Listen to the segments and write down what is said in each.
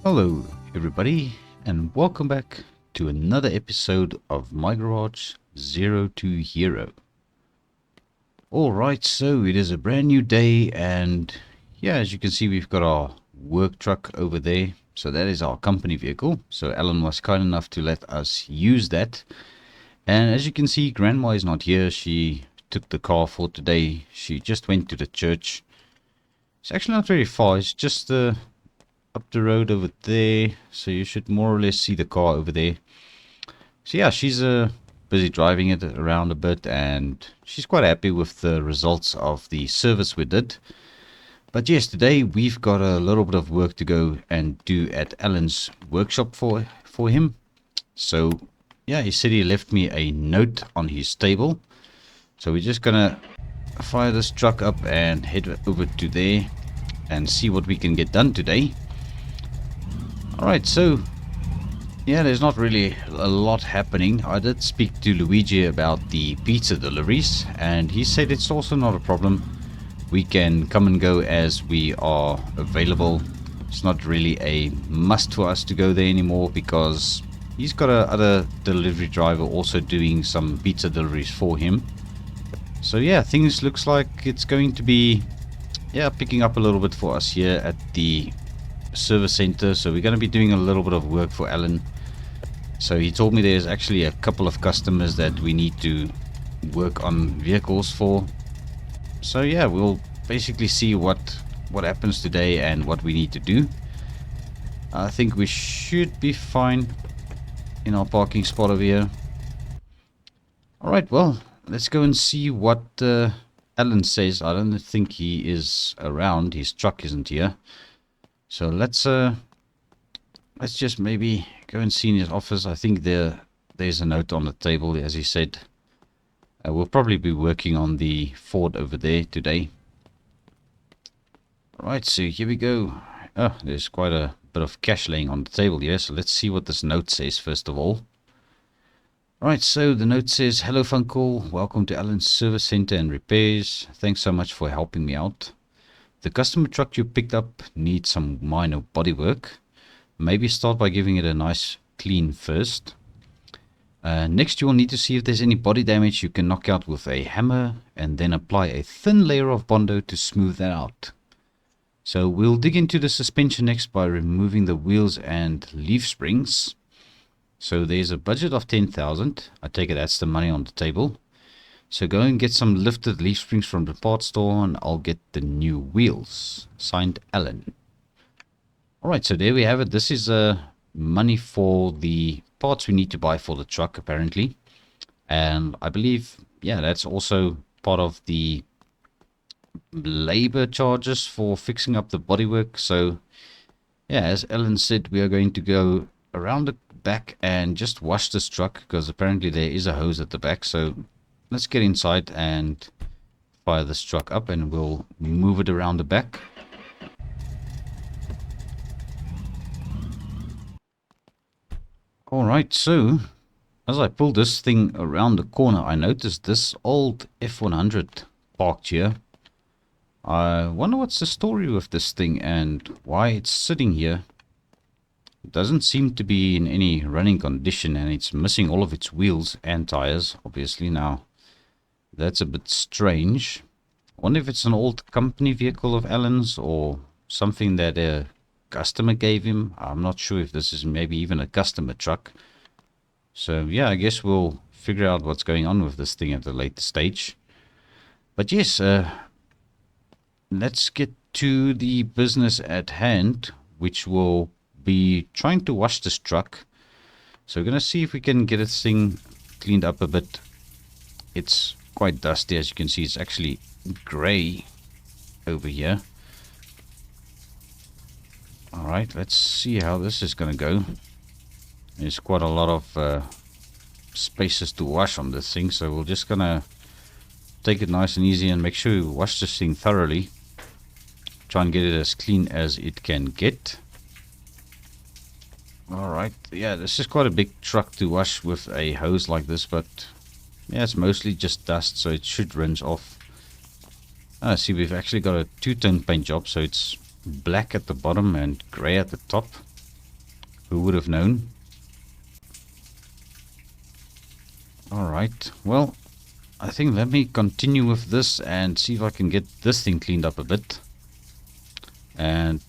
Hello everybody and welcome back to another episode of My Garage Zero to Hero. Alright, so it is a brand new day and yeah, as you can see we've got our work truck over there. So that is our company vehicle. So Alan was kind enough to let us use that. And as you can see, Grandma is not here. She took the car for today. She just went to the church. It's actually not very far. It's just up the road over there, so you should more or less see the car over there. So yeah, she's busy driving it around a bit and she's quite happy with the results of the service we did. But yes, today we've got a little bit of work to go and do at Alan's workshop for him. So yeah, he said he left me a note on his table, so we're just gonna fire this truck up and head over to there and see what we can get done today. Alright, so yeah, there's not really a lot happening. I did speak to Luigi about the pizza deliveries and he said it's also not a problem. We can come and go as we are available. It's not really a must for us to go there anymore because he's got a other delivery driver also doing some pizza deliveries for him. So yeah, things looks like it's going to be picking up a little bit for us here at the service center. So we're going to be doing a little bit of work for Alan. So he told me there's actually a couple of customers that we need to work on vehicles for. So yeah, we'll basically see what happens today and what we need to do. I think we should be fine in our parking spot over here. Alright, well, let's go and see what Alan says. I don't think he is around. His truck isn't here. So let's just maybe go and see in his office. I think there's a note on the table, as he said. We'll probably be working on the Ford over there today. Alright, so here we go. Oh, there's quite a bit of cash laying on the table here. So let's see what this note says first of all. Alright, so the note says, "Hello FUNCLE, welcome to Alan's Service Center and Repairs. Thanks so much for helping me out. The customer truck you picked up needs some minor bodywork. Maybe start by giving it a nice clean first. Next you will need to see if there's any body damage you can knock out with a hammer and then apply a thin layer of Bondo to smooth that out. So we'll dig into the suspension next by removing the wheels and leaf springs. So there's a budget of 10,000. I take it that's the money on the table. So go and get some lifted leaf springs from the parts store and I'll get the new wheels. Signed, Alan." Alright, so there we have it. This is money for the parts we need to buy for the truck apparently. And I believe, yeah, that's also part of the labor charges for fixing up the bodywork. So yeah, as Alan said, we are going to go around the back and just wash this truck because apparently there is a hose at the back. So let's get inside and fire this truck up and we'll move it around the back. Alright, so as I pull this thing around the corner, I noticed this old F100 parked here. I wonder what's the story with this thing and why it's sitting here. It doesn't seem to be in any running condition and it's missing all of its wheels and tires, obviously. Now, that's a bit strange. I wonder if it's an old company vehicle of Alan's or something that a customer gave him. I'm not sure if this is maybe even a customer truck. So yeah, I guess we'll figure out what's going on with this thing at a later stage. But yes, let's get to the business at hand, which will be trying to wash this truck. So we're going to see if we can get this thing cleaned up a bit. It's quite dusty, as you can see. It's actually gray over here. Alright, let's see how this is going to go. There's quite a lot of spaces to wash on this thing, so we're just going to take it nice and easy and make sure we wash this thing thoroughly. Try and get it as clean as it can get. Alright, yeah, this is quite a big truck to wash with a hose like this, but yeah, it's mostly just dust, so it should rinse off. See, we've actually got a two-tone paint job, so it's black at the bottom and gray at the top. Who would have known? Alright, well, I think let me continue with this and see if I can get this thing cleaned up a bit. And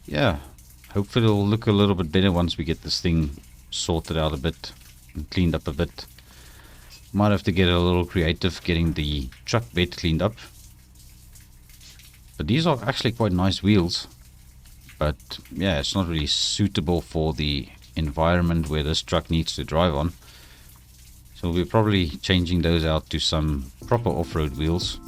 yeah, hopefully it'll look a little bit better once we get this thing sorted out a bit and cleaned up a bit. Might have to get a little creative getting the truck bed cleaned up. But these are actually quite nice wheels. But yeah, it's not really suitable for the environment where this truck needs to drive on. So we're probably changing those out to some proper off-road wheels.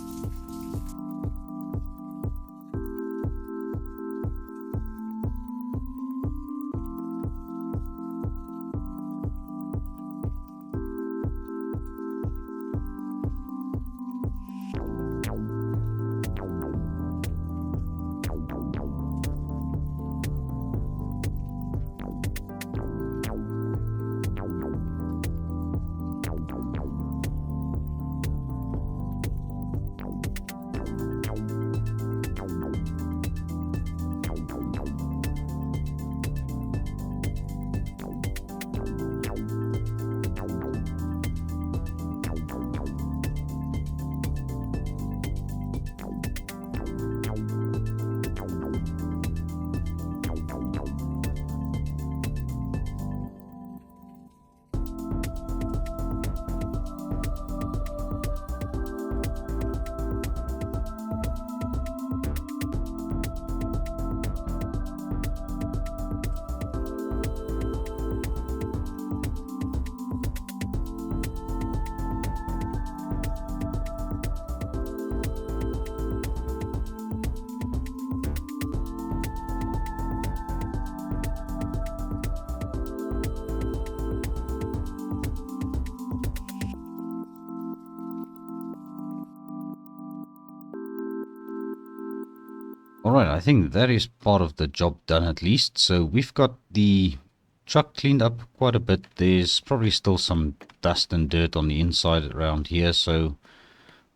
Alright, I think that is part of the job done at least. So we've got the truck cleaned up quite a bit. There's probably still some dust and dirt on the inside around here. So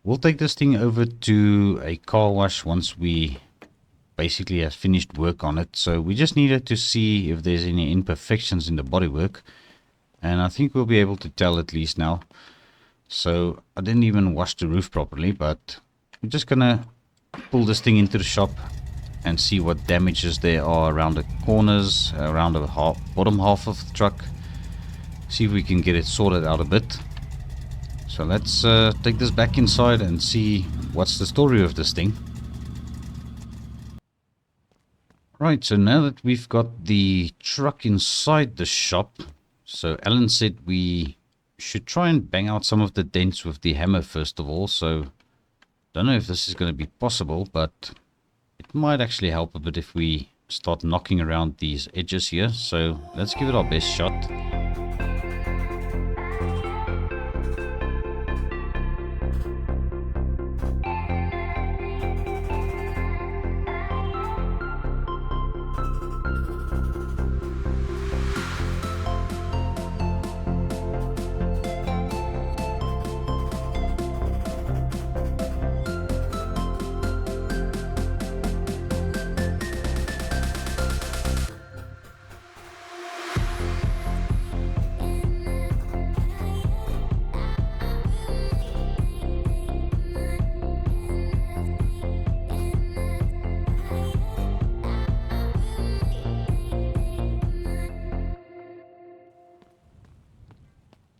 we'll take this thing over to a car wash once we basically have finished work on it. So we just needed to see if there's any imperfections in the bodywork. And I think we'll be able to tell at least now. So I didn't even wash the roof properly, but I'm just gonna pull this thing into the shop and see what damages there are around the corners, around the bottom half of the truck. See if we can get it sorted out a bit. So let's take this back inside and see what's the story of this thing. Right, so now that we've got the truck inside the shop, so Alan said we should try and bang out some of the dents with the hammer first of all. So don't know if this is going to be possible, but it might actually help a bit if we start knocking around these edges here. So let's give it our best shot.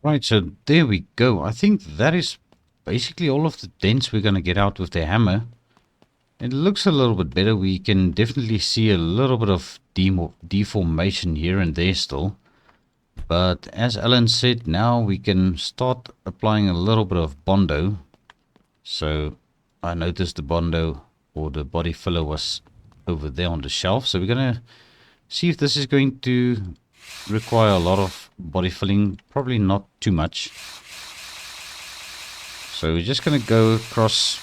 Right, so there we go. I think that is basically all of the dents we're going to get out with the hammer. It looks a little bit better. We can definitely see a little bit of deformation here and there still. But as Alan said, now we can start applying a little bit of Bondo. So I noticed the Bondo or the body filler was over there on the shelf. So we're going to see if this is going to require a lot of body filling. Probably not too much. So we're just going to go across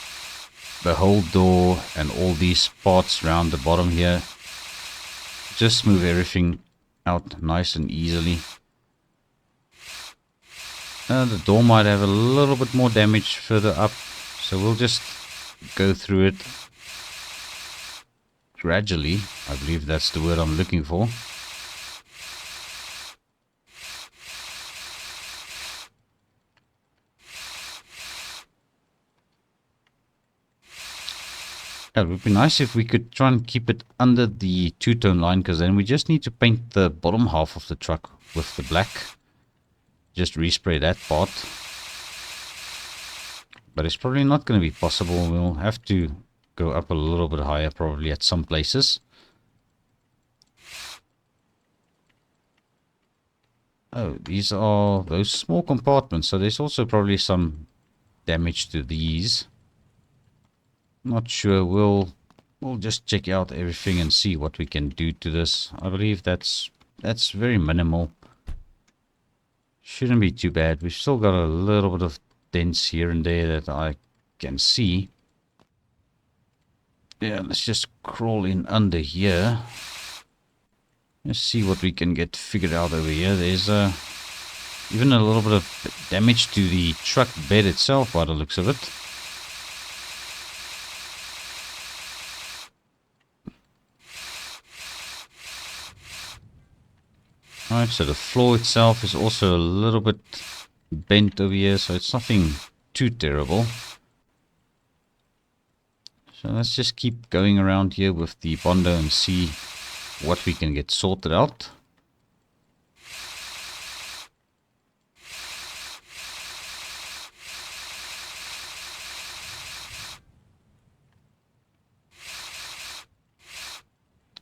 the whole door and all these parts around the bottom here. Just smooth everything out nice and easily. The door might have a little bit more damage further up, so we'll just go through it gradually. I believe that's the word I'm looking for. Yeah, it would be nice if we could try and keep it under the two-tone line, because then we just need to paint the bottom half of the truck with the black. Just respray that part. But it's probably not going to be possible. We'll have to go up a little bit higher probably at some places. Oh, these are those small compartments. So there's also probably some damage to these. Not sure. We'll just check out everything and see what we can do to this. I believe that's very minimal. Shouldn't be too bad. We've still got a little bit of dents here and there that I can see. Yeah, let's just crawl in under here. Let's see what we can get figured out over here. There's even a little bit of damage to the truck bed itself by the looks of it. Alright, so the floor itself is also a little bit bent over here, so it's nothing too terrible. So let's just keep going around here with the Bondo and see what we can get sorted out.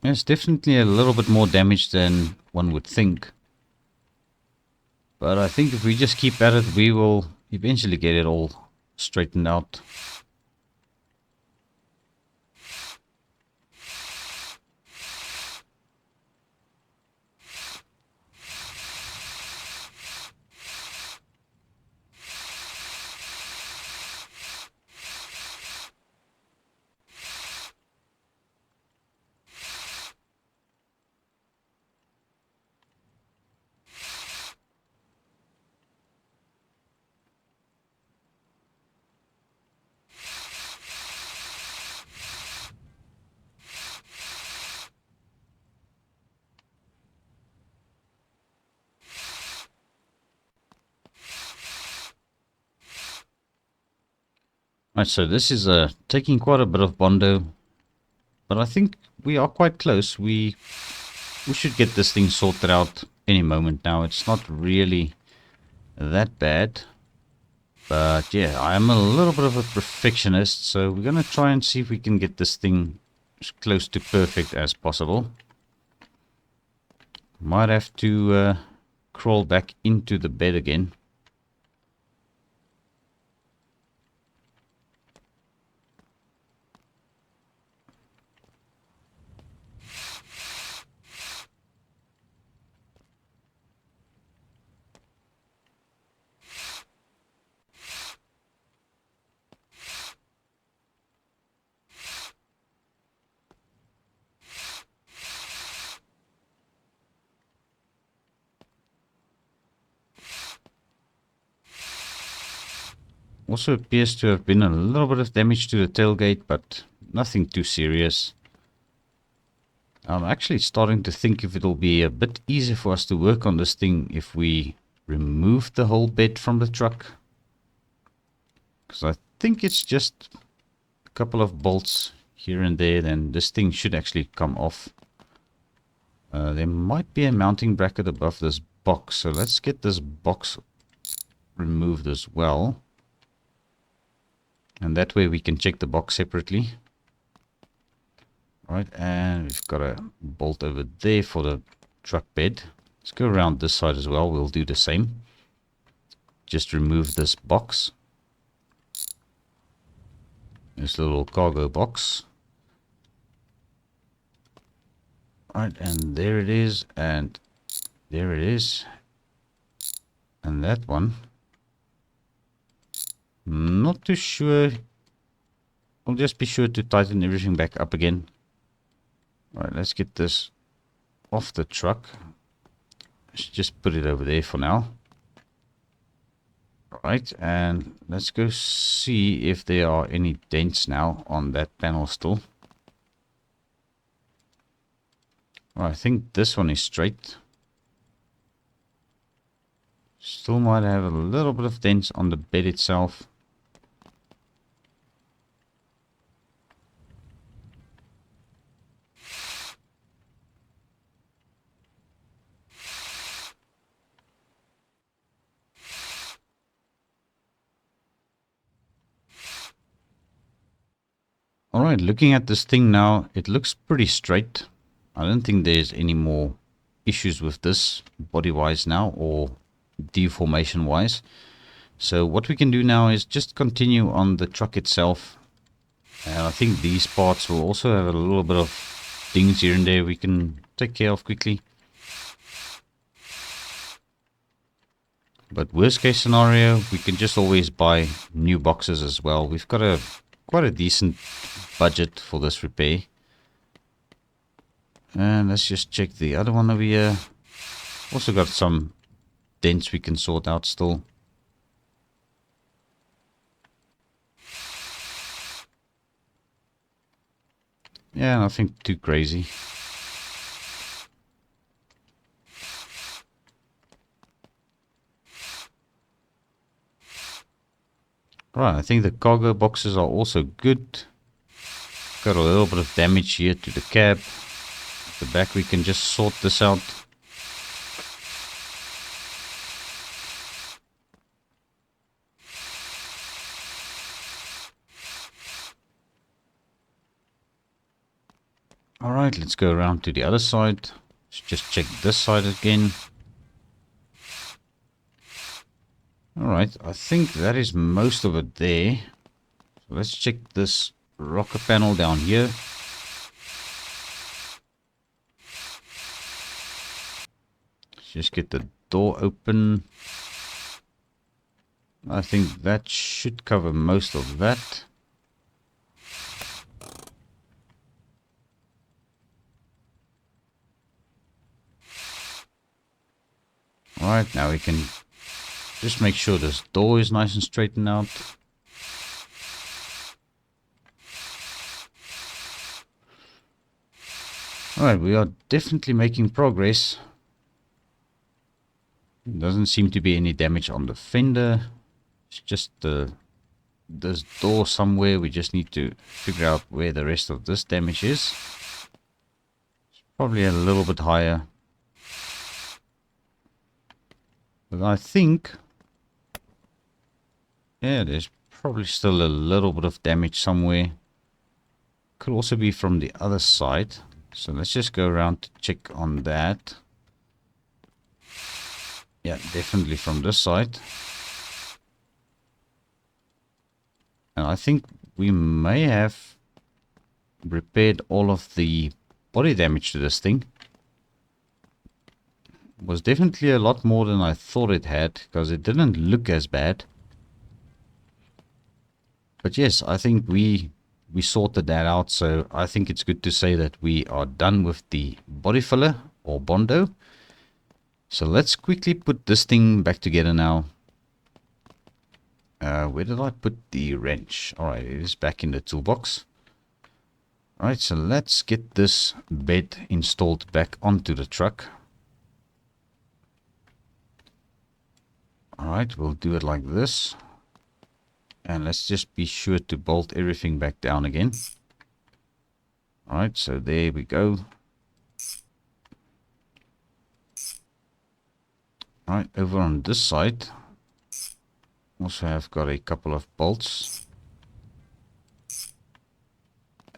There's definitely a little bit more damage than one would think. But I think if we just keep at it, we will eventually get it all straightened out. Right, so this is taking quite a bit of Bondo, but I think we are quite close. We should get this thing sorted out any moment now. It's not really that bad, but yeah, I'm a little bit of a perfectionist, so we're gonna try and see if we can get this thing as close to perfect as possible. Might have to crawl back into the bed again. Also appears to have been a little bit of damage to the tailgate, but nothing too serious. I'm actually starting to think if it'll be a bit easier for us to work on this thing if we remove the whole bed from the truck. Because I think it's just a couple of bolts here and there, then this thing should actually come off. There might be a mounting bracket above this box, so let's get this box removed as well. And that way we can check the box separately. Right, and we've got a bolt over there for the truck bed. Let's go around this side as well. We'll do the same. Just remove this box. This little cargo box. Right, and there it is, and there it is. And that one. Not too sure. I'll just be sure to tighten everything back up again. Alright, let's get this off the truck. Let's just put it over there for now. Alright, and let's go see if there are any dents now on that panel still. Well, I think this one is straight. Still might have a little bit of dents on the bed itself. Alright, looking at this thing now, it looks pretty straight. I don't think there's any more issues with this body-wise now, or deformation-wise. So what we can do now is just continue on the truck itself. And I think these parts will also have a little bit of dings here and there we can take care of quickly. But worst case scenario, we can just always buy new boxes as well. We've got quite a decent budget for this repair. And let's just check the other one over here. Also got some dents we can sort out still. Yeah, nothing too crazy. Right, I think the cargo boxes are also good. Got a little bit of damage here to the cab. At the back we can just sort this out. Alright, let's go around to the other side. Let's just check this side again. Alright, I think that is most of it there. So let's check this rocker panel down here. Let's just get the door open. I think that should cover most of that. Alright, now we can just make sure this door is nice and straightened out. Alright, we are definitely making progress. Doesn't seem to be any damage on the fender. It's just this door somewhere. We just need to figure out where the rest of this damage is. It's probably a little bit higher. But I think, yeah, there's probably still a little bit of damage somewhere. Could also be from the other side. So let's just go around to check on that. Yeah, definitely from this side. And I think we may have repaired all of the body damage to this thing. It was definitely a lot more than I thought it had, because it didn't look as bad. But yes, I think we sorted that out, so I think it's good to say that we are done with the body filler or Bondo. So let's quickly put this thing back together now. Where did I put the wrench? Alright, it is back in the toolbox. Alright, so let's get this bed installed back onto the truck. Alright, we'll do it like this. And let's just be sure to bolt everything back down again. Alright, so there we go. Alright, over on this side, also have got a couple of bolts.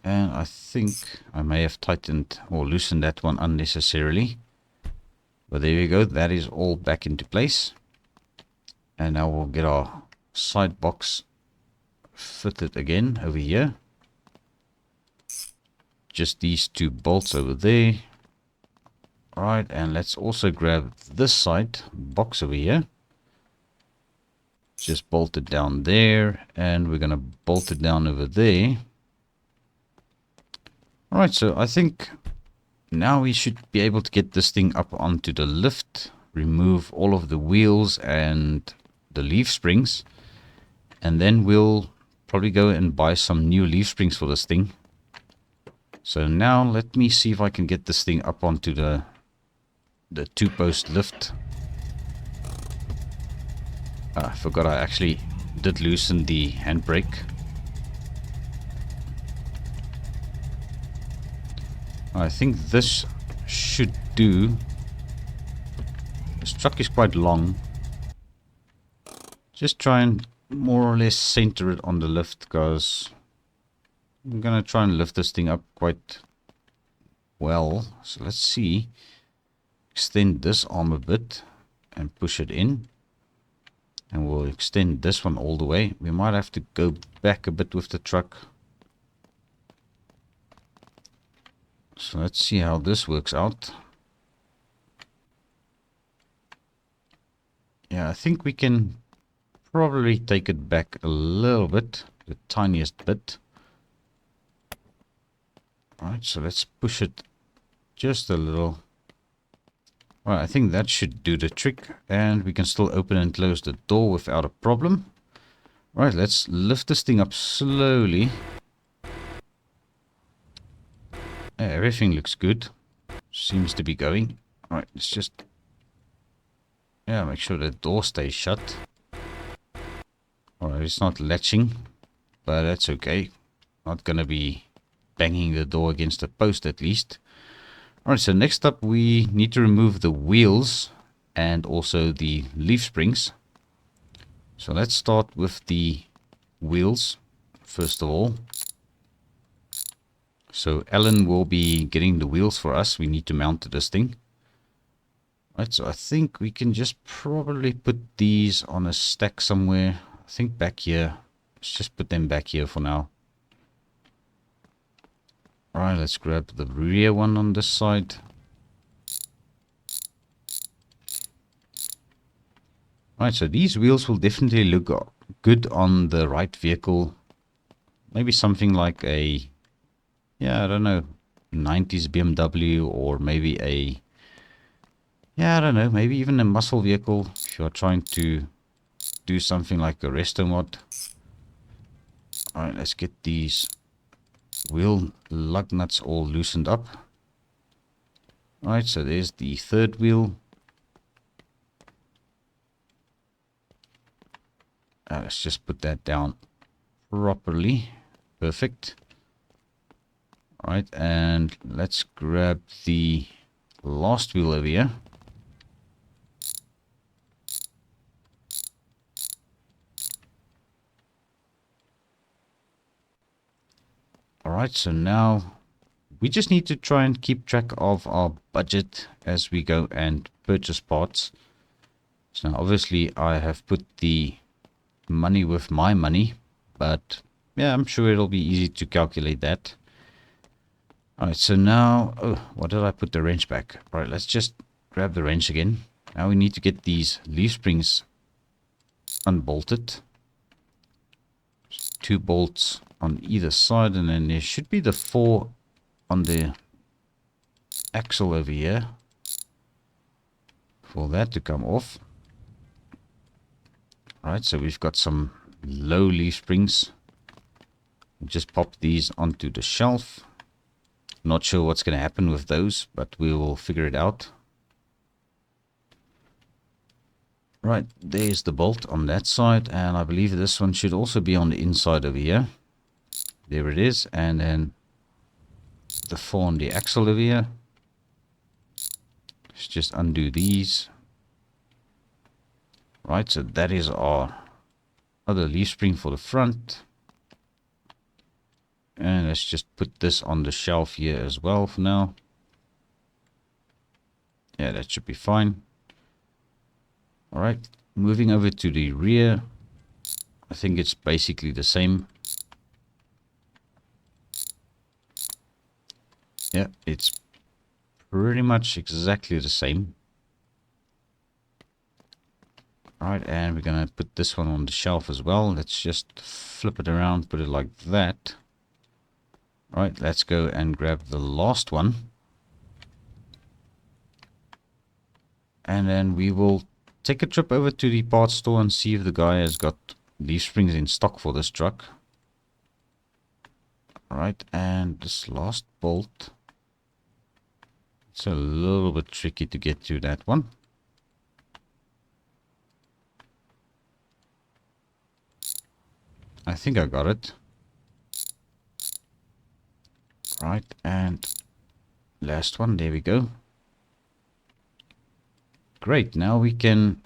And I think I may have tightened or loosened that one unnecessarily. But there we go, that is all back into place. And now we'll get our side box fitted again over here. Just these two bolts over there. Alright, and let's also grab this side box over here. Just bolt it down there, and we're going to bolt it down over there. Alright, so I think now we should be able to get this thing up onto the lift, remove all of the wheels and the leaf springs, and then we'll probably go and buy some new leaf springs for this thing. So now let me see if I can get this thing up onto the two-post lift. I forgot I actually did loosen the handbrake. I think this should do. This truck is quite long. Just try and more or less center it on the lift, because I'm gonna try and lift this thing up quite well. So let's see. Extend this arm a bit and push it in. And we'll extend this one all the way. We might have to go back a bit with the truck. So let's see how this works out. Yeah, I think we can probably take it back a little bit, the tiniest bit. Alright, so let's push it just a little. Alright, I think that should do the trick, and we can still open and close the door without a problem. Alright, let's lift this thing up slowly. Yeah, everything looks good. Seems to be going. Alright, let's just... yeah, make sure the door stays shut. Alright, it's not latching, but that's okay. Not gonna be banging the door against the post at least. Alright, so next up we need to remove the wheels and also the leaf springs. So let's start with the wheels first of all. So Alan will be getting the wheels for us. We need to mount this thing. Right, so I think we can just probably put these on a stack somewhere. I think back here. Let's just put them back here for now. Alright, let's grab the rear one on this side. Alright, so these wheels will definitely look good on the right vehicle. Maybe something like a, yeah, I don't know, 90s BMW, or maybe a, yeah, I don't know, maybe even a muscle vehicle if you're trying to do something like a resto mod. Alright, let's get these wheel lug nuts all loosened up. Alright, so there's the third wheel. Let's just put that down properly. Perfect. Alright, and let's grab the last wheel over here. Alright, so now we just need to try and keep track of our budget as we go and purchase parts. So now obviously I have put the money with my money, but yeah, I'm sure it'll be easy to calculate that. Alright, so now, oh, what did I put the wrench back? Alright, let's just grab the wrench again. Now we need to get these leaf springs unbolted. 2 bolts on either side, and then there should be the 4 on the axle over here for that to come off. Alright, so we've got some low leaf springs. Just pop these onto the shelf. Not sure what's going to happen with those, but we will figure it out. Right, there's the bolt on that side, and I believe this one should also be on the inside over here. There it is, and then the 4 on the axle over here. Let's just undo these. Right, so that is our other leaf spring for the front. And let's just put this on the shelf here as well for now. Yeah, that should be fine. Alright, moving over to the rear. I think it's basically the same. Yeah, it's pretty much exactly the same. Alright, and we're going to put this one on the shelf as well. Let's just flip it around, put it like that. Alright, let's go and grab the last one. And then we will take a trip over to the parts store and see if the guy has got leaf springs in stock for this truck. Alright, and this last bolt. It's a little bit tricky to get to that one. I think I got it. Right, and last one, there we go. Great, now we can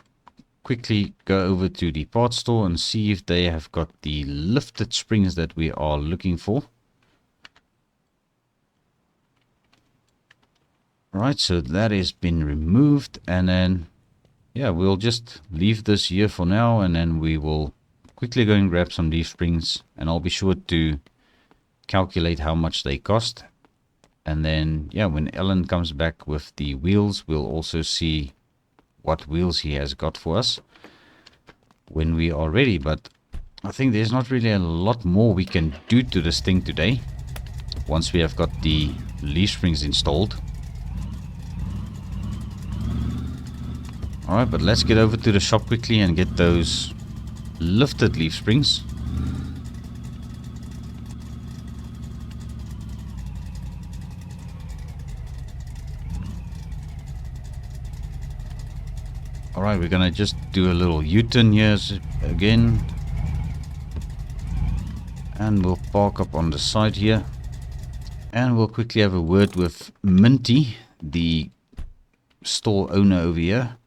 quickly go over to the parts store and see if they have got the lifted springs that we are looking for. Right, so that has been removed, and then yeah, we'll just leave this here for now, and then we will quickly go and grab some leaf springs, and I'll be sure to calculate how much they cost. And then yeah, when Alan comes back with the wheels, we'll also see what wheels he has got for us when we are ready. But I think there's not really a lot more we can do to this thing today once we have got the leaf springs installed. Alright, but let's get over to the shop quickly and get those lifted leaf springs. Alright, we're gonna just do a little U-turn here again. And we'll park up on the side here. And we'll quickly have a word with Minty, the store owner over here,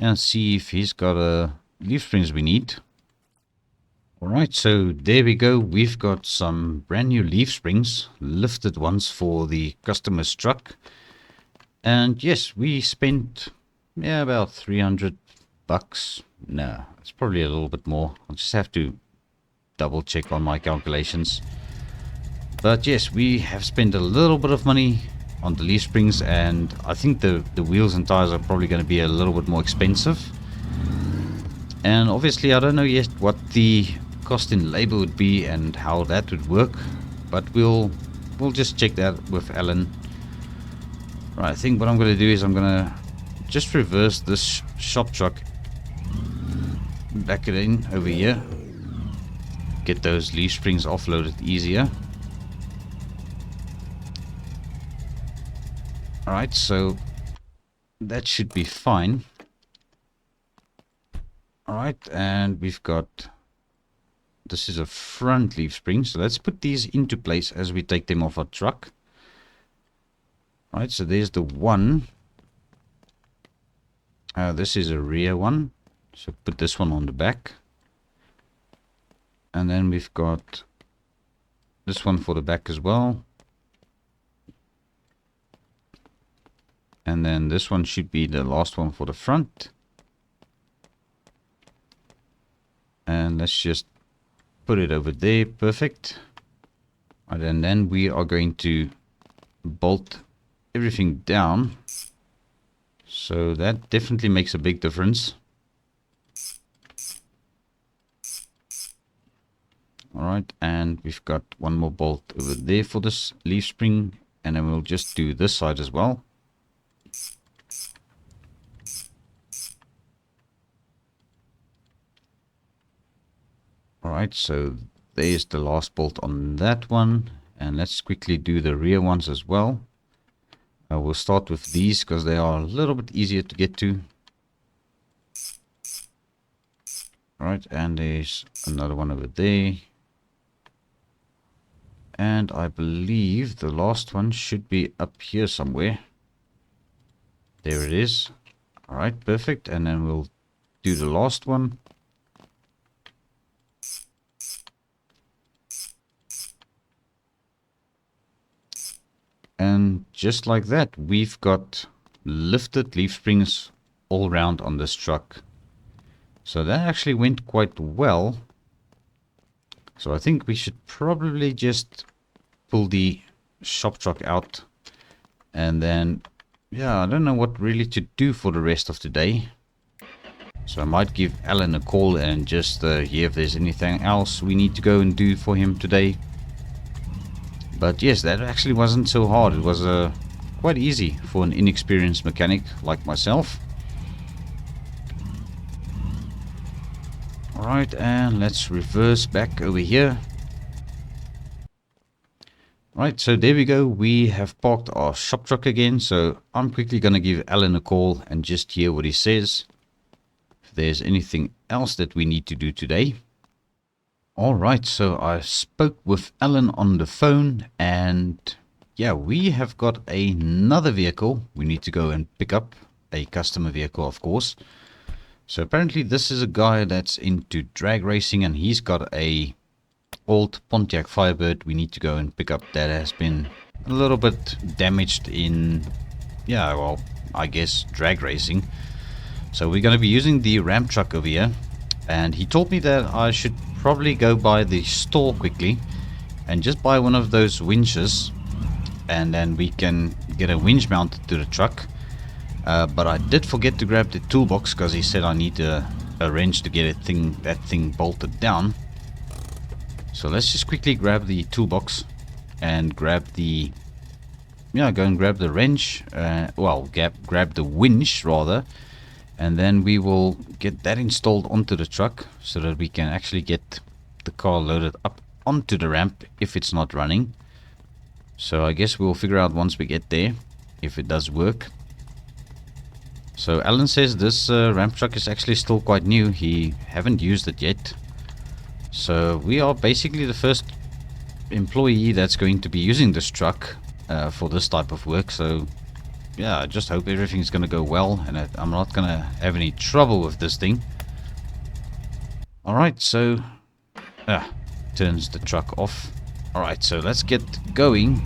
and see if he's got a leaf springs we need. Alright, so there we go. We've got some brand new leaf springs, lifted ones for the customer's truck. And yes, we spent about 300 bucks. No, it's probably a little bit more. I'll just have to double check on my calculations. But yes, we have spent a little bit of money on the leaf springs, and I think the wheels and tires are probably going to be a little bit more expensive. And obviously I don't know yet what the cost in labor would be and how that would work, but we'll just check that with Alan. Right, I think what I'm going to do is I'm going to just reverse this shop truck, back it in over here, get those leaf springs offloaded easier. Alright, so that should be fine. Alright, and we've got, this is a front leaf spring, so let's put these into place as we take them off our truck. Alright, so there's the one. This is a rear one, so put this one on the back. And then we've got this one for the back as well. And then this one should be the last one for the front. And let's just put it over there. Perfect. And then we are going to bolt everything down. So that definitely makes a big difference. Alright, and we've got one more bolt over there for this leaf spring. And then we'll just do this side as well. Alright, so there's the last bolt on that one. And let's quickly do the rear ones as well. We'll start with these because they are a little bit easier to get to. Alright, and there's another one over there. And I believe the last one should be up here somewhere. There it is. Alright, perfect. And then we'll do the last one. And just like that, we've got lifted leaf springs all around on this truck. So that actually went quite well. So I think we should probably just pull the shop truck out. And then, yeah, I don't know what really to do for the rest of the day. So I might give Alan a call and just hear if there's anything else we need to go and do for him today. But yes, that actually wasn't so hard. It was quite easy for an inexperienced mechanic like myself. Alright, and let's reverse back over here. Right, so there we go. We have parked our shop truck again. So I'm quickly going to give Alan a call and just hear what he says. If there's anything else that we need to do today. Alright, so I spoke with Alan on the phone, and yeah, we have got another vehicle we need to go and pick up. A customer vehicle, of course. So apparently this is a guy that's into drag racing, and he's got a old Pontiac Firebird we need to go and pick up that has been a little bit damaged in yeah, well, I guess drag racing. So we're going to be using the ramp truck over here, and he told me that I should probably go by the store quickly and just buy one of those winches, and then we can get a winch mounted to the truck. But I did forget to grab the toolbox because he said I need a wrench to get that thing bolted down. So let's just quickly grab the toolbox and grab the go and grab the wrench. Well, grab the winch rather, and then we will get that installed onto the truck so that we can actually get the car loaded up onto the ramp if it's not running. So I guess we'll figure out once we get there if it does work. So Alan says this ramp truck is actually still quite new. He haven't used it yet. So we are basically the first employee that's going to be using this truck for this type of work. So yeah, I just hope everything's going to go well and I'm not going to have any trouble with this thing. Alright, so turns the truck off. Alright, so let's get going.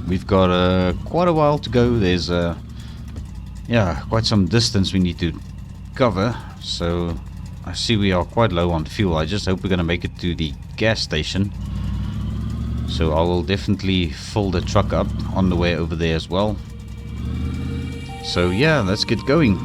We've got quite a while to go. There's quite some distance we need to cover. So I see we are quite low on fuel. I just hope we're going to make it to the gas station. So I will definitely fill the truck up on the way over there as well. So yeah, let's get going.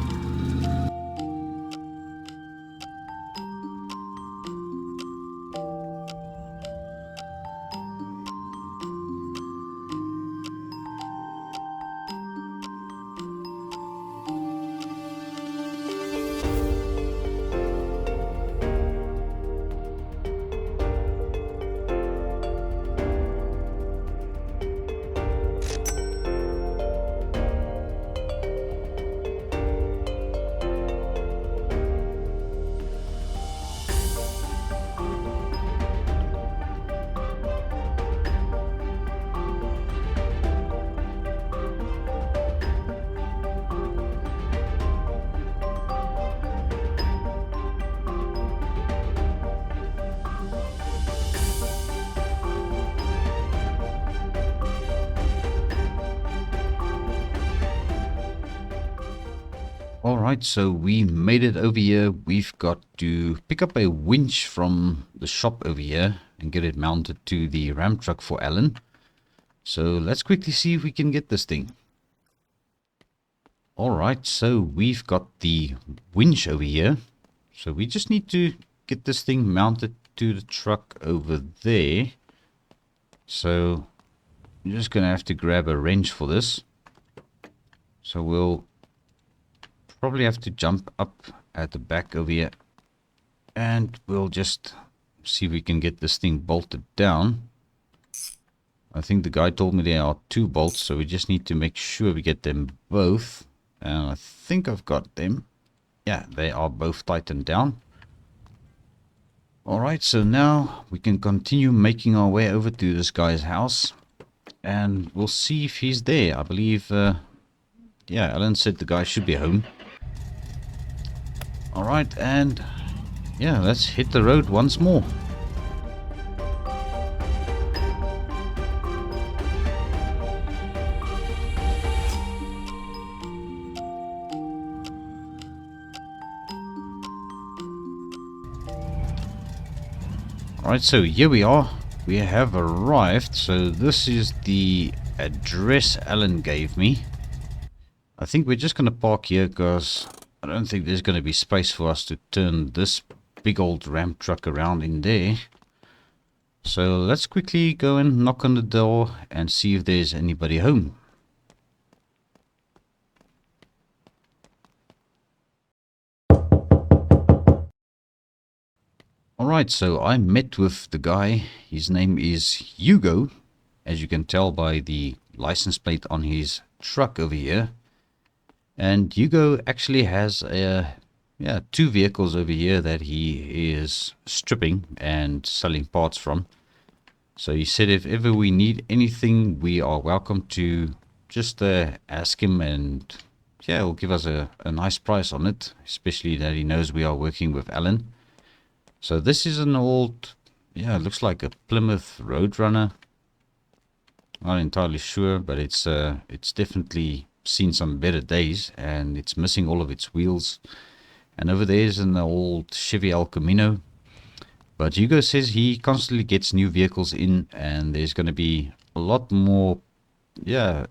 Alright, so we made it over here. We've got to pick up a winch from the shop over here and get it mounted to the ramp truck for Alan. So let's quickly see if we can get this thing. Alright, so we've got the winch over here. So we just need to get this thing mounted to the truck over there. So I'm just going to have to grab a wrench for this. So we'll probably have to jump up at the back over here. And we'll just see if we can get this thing bolted down. I think the guy told me there are 2 bolts, so we just need to make sure we get them both. And I think I've got them. Yeah, they are both tightened down. Alright, so now we can continue making our way over to this guy's house. And we'll see if he's there. I believe, yeah, Alan said the guy should be home. Alright, and yeah, let's hit the road once more. Alright, so here we are. We have arrived. So this is the address Alan gave me. I think we're just going to park here because I don't think there's going to be space for us to turn this big old ramp truck around in there. So let's quickly go and knock on the door and see if there's anybody home. Alright, so I met with the guy. His name is Hugo, as you can tell by the license plate on his truck over here. And Hugo actually has 2 vehicles over here that he is stripping and selling parts from. So he said if ever we need anything, we are welcome to just ask him, and yeah, he'll give us a nice price on it, especially that he knows we are working with Alan. So this is an old, it looks like a Plymouth Roadrunner. Not entirely sure, but it's definitely seen some better days, and it's missing all of its wheels. And over there's an old Chevy El Camino. But Hugo says he constantly gets new vehicles in, and there's going to be a lot more, yeah,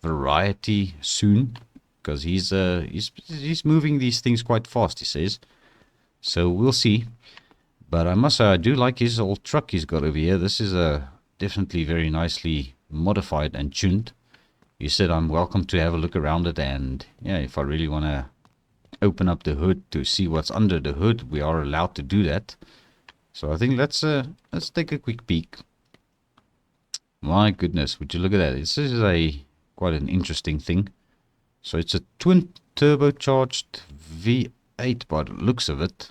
variety soon, because he's moving these things quite fast, he says. So we'll see. But I must say, I do like his old truck he's got over here. This is definitely very nicely modified and tuned. He said I'm welcome to have a look around it, and yeah, if I really want to open up the hood to see what's under the hood, we are allowed to do that. So I think let's take a quick peek. My goodness, would you look at that? This is quite an interesting thing. So it's a twin turbocharged V8 by the looks of it.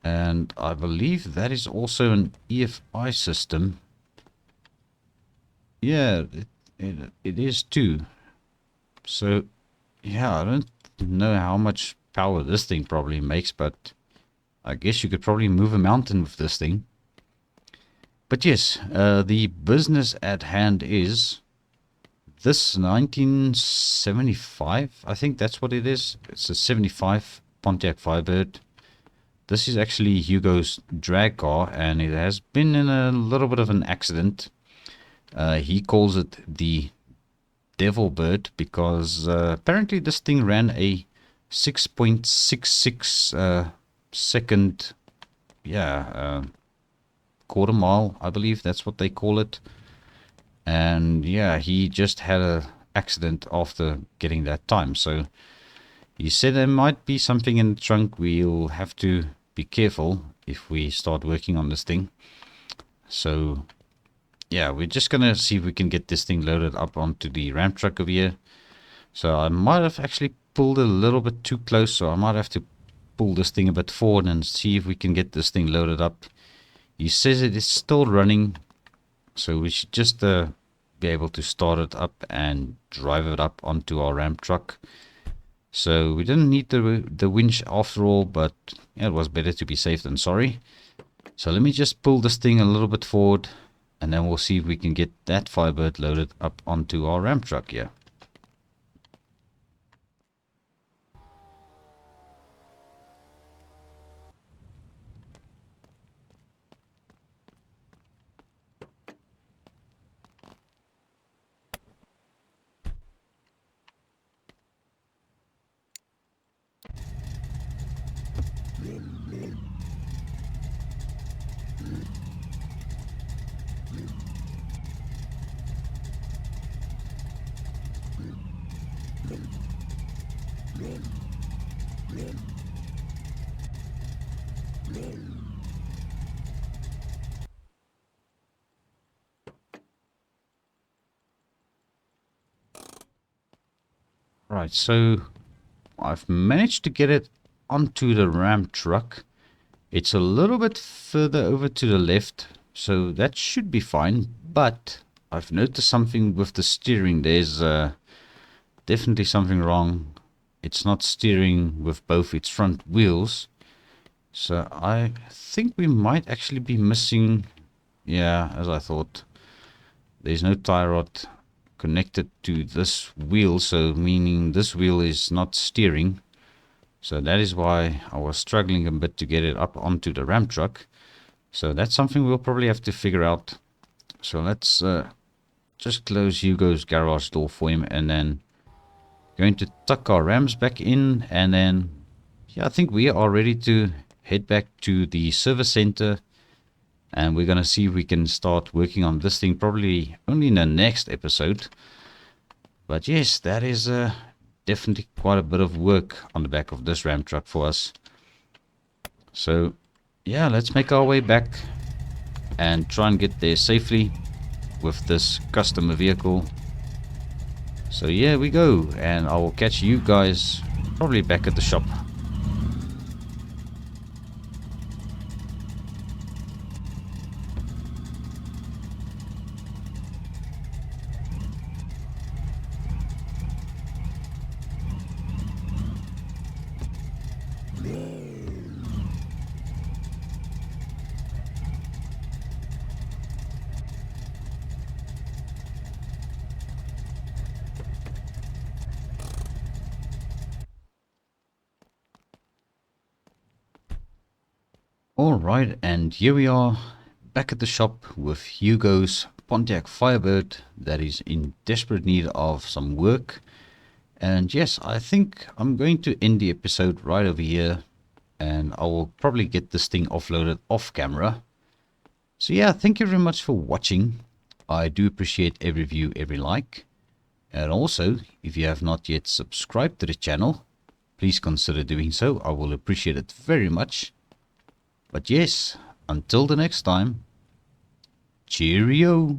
And I believe that is also an EFI system. Yeah, it is too. So, yeah, I don't know how much power this thing probably makes, but I guess you could probably move a mountain with this thing. But yes, the business at hand is this 1975. I think that's what it is. It's a 75 Pontiac Firebird. This is actually Hugo's drag car, and it has been in a little bit of an accident. He calls it the Devil Bird because apparently this thing ran a 6.66 second, quarter mile, I believe that's what they call it. And yeah, he just had an accident after getting that time. So he said there might be something in the trunk. We'll have to be careful if we start working on this thing. So yeah, we're just gonna see if we can get this thing loaded up onto the ramp truck over here. So I might have actually pulled a little bit too close, so I might have to pull this thing a bit forward and see if we can get this thing loaded up. He says it is still running, so we should just be able to start it up and drive it up onto our ramp truck. So we didn't need the winch after all, but yeah, it was better to be safe than sorry. So let me just pull this thing a little bit forward, and then we'll see if we can get that Firebird loaded up onto our ramp truck here. Right, so I've managed to get it onto the ramp truck. It's a little bit further over to the left, so that should be fine. But I've noticed something with the steering. There's definitely something wrong. It's not steering with both its front wheels. So I think we might actually be missing, yeah, as I thought. There's no tie rod connected to this wheel, so meaning this wheel is not steering. So that is why I was struggling a bit to get it up onto the ramp truck. So that's something we'll probably have to figure out. So let's just close Hugo's garage door for him, and then going to tuck our rams back in, and then yeah, I think we are ready to head back to the service center, and we're gonna see if we can start working on this thing probably only in the next episode. But yes, that is definitely quite a bit of work on the back of this ramp truck for us. So yeah, let's make our way back and try and get there safely with this customer vehicle. So yeah, we go, and I will catch you guys probably back at the shop. Alright, and here we are back at the shop with Hugo's Pontiac Firebird that is in desperate need of some work. And yes, I think I'm going to end the episode right over here, and I will probably get this thing offloaded off camera. So yeah, thank you very much for watching. I do appreciate every view, every like. And also, if you have not yet subscribed to the channel, please consider doing so. I will appreciate it very much. But yes, until the next time, cheerio.